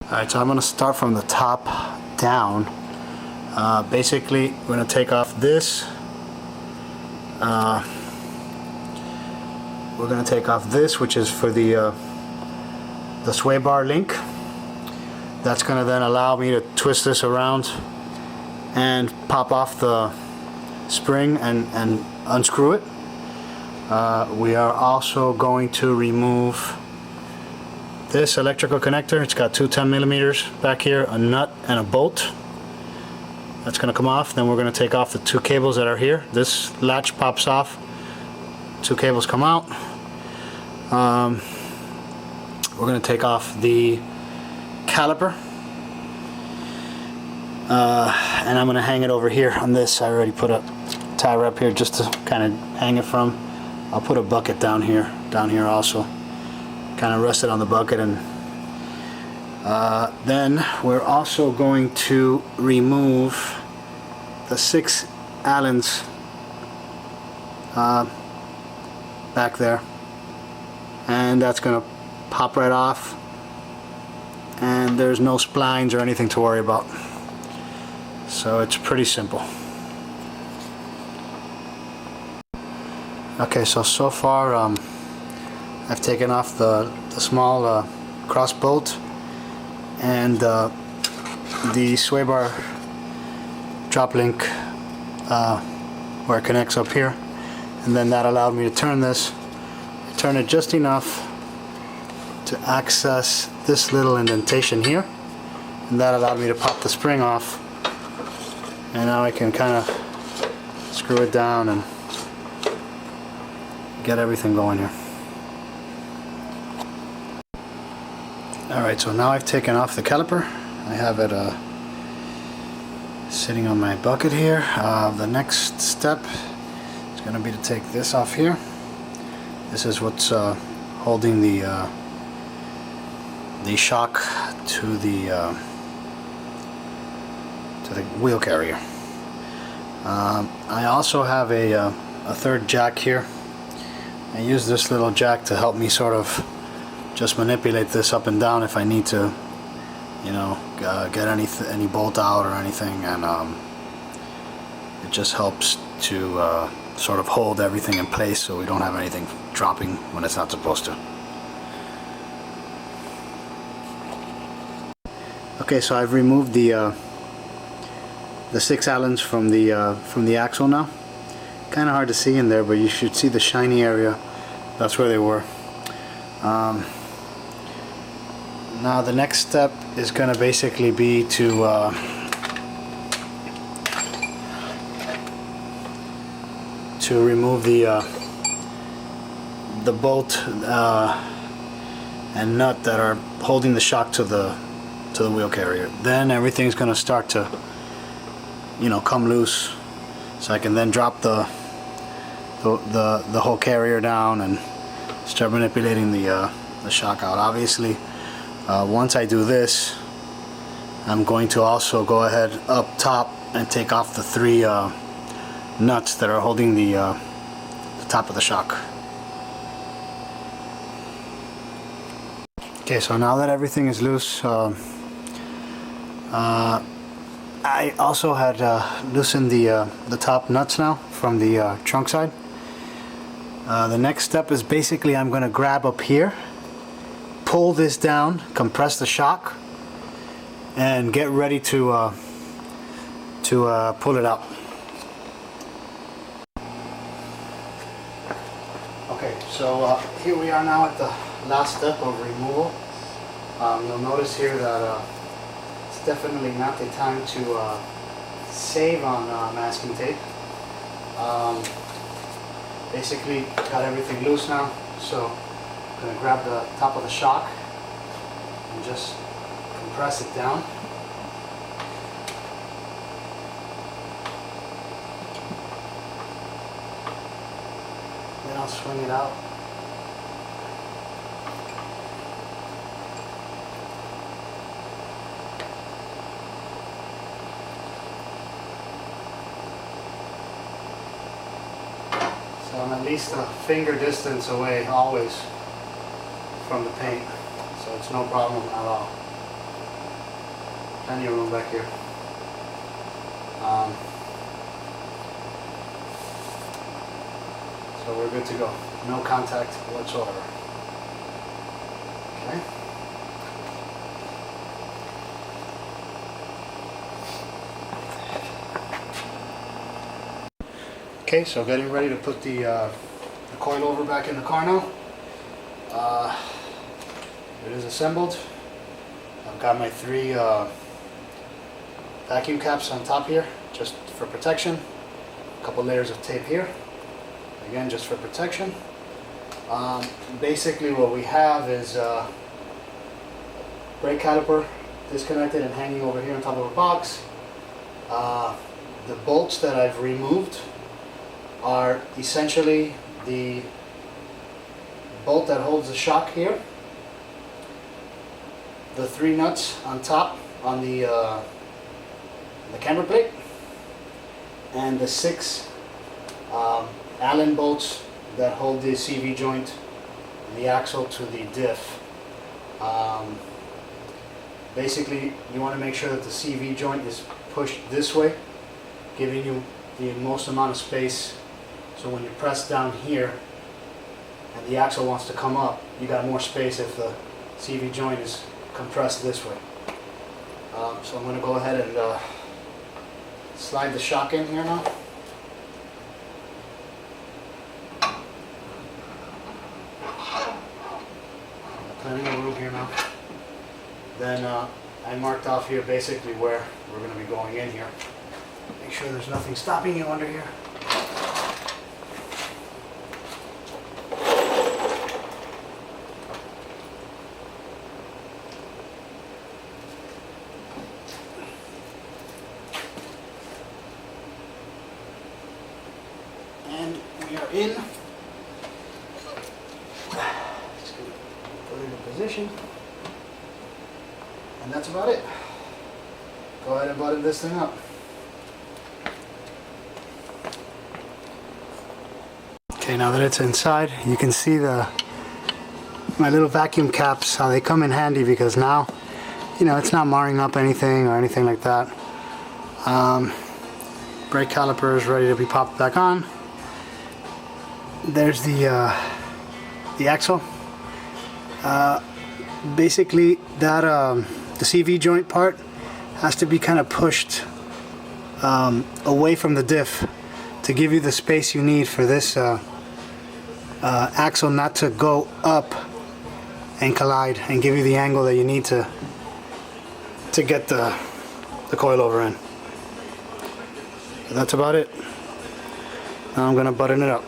Alright, so I'm going to start from the top down. Basically, we're going to take off this. We're going to take off this, which is for the sway bar link. That's going to then allow me to twist this around and pop off the spring and unscrew it. We are also going to remove this electrical connector. It's got two 10mm back here, a nut and a bolt. That's going to come off. Then we're going to take off the two cables that are here. This latch pops off, two cables come out. We're going to take off the caliper, and I'm going to hang it over here on this. I already put a tie wrap here just to kind of hang it from. I'll put a bucket down here also, kind of rest it on the bucket. And then we're also going to remove the 6 Allens back there, and that's going to pop right off, and there's no splines or anything to worry about, so it's pretty simple. Okay, so far I've taken off the small cross bolt and the sway bar drop link where it connects up here, and then that allowed me to turn this, turn it just enough to access this little indentation here, and that allowed me to pop the spring off, and now I can kind of screw it down and get everything going here. Alright, so now I've taken off the caliper. I have it sitting on my bucket here. The next step is going to be to take this off here. This is what's holding the shock to the wheel carrier. I also have a third jack here. I use this little jack to help me sort of just manipulate this up and down if I need to, you know, get any bolt out or anything, and it just helps to sort of hold everything in place so we don't have anything dropping when it's not supposed to. Okay, so I've removed the 6 Allens from the axle now. Kind of hard to see in there, but you should see the shiny area. That's where they were. Now the next step is going to basically be to remove the bolt and nut that are holding the shock to the wheel carrier. Then everything's going to start to, you know, come loose, so I can then drop the whole carrier down and start manipulating the shock out. Obviously, once I do this, I'm going to also go ahead up top and take off the 3 nuts that are holding the top of the shock. Okay, so now that everything is loose, I also had loosened the top nuts now from the trunk side. The next step is basically I'm going to grab up here, pull this down, compress the shock, and get ready to pull it out. Okay, so here we are now at the last step of removal. You'll notice here that it's definitely not the time to save on masking tape. Basically got everything loose now, so I'm going to grab the top of the shock and just compress it down. Then I'll swing it out. So I'm at least a finger distance away always from the paint, so it's no problem at all. Plenty of room back here. So we're good to go. No contact whatsoever. Okay. Okay, so getting ready to put the coilover back in the car now. It is assembled. I've got my 3 vacuum caps on top here, just for protection. A couple layers of tape here, again just for protection. Basically what we have is brake caliper disconnected and hanging over here on top of a box. The bolts that I've removed are essentially the bolt that holds the shock here, the 3 nuts on top on the camber plate, and the 6 Allen bolts that hold the CV joint and the axle to the diff. Basically, you want to make sure that the CV joint is pushed this way, giving you the most amount of space, so when you press down here and the axle wants to come up, you got more space if the CV joint is compressed this way. So I'm going to go ahead and slide the shock in here now. Plenty of room here now. Then I marked off here basically where we're going to be going in here. Make sure there's nothing stopping you under here. And we are in. Just going to put it in position. And that's about it. Go ahead and button this thing up. Okay, now that it's inside, you can see my little vacuum caps, how they come in handy, because now, you know, it's not marring up anything or anything like that. Brake caliper is ready to be popped back on. There's the axle. Basically, that the CV joint part has to be kind of pushed away from the diff to give you the space you need for this axle not to go up and collide and give you the angle that you need to get the coilover in. That's about it. Now I'm going to button it up.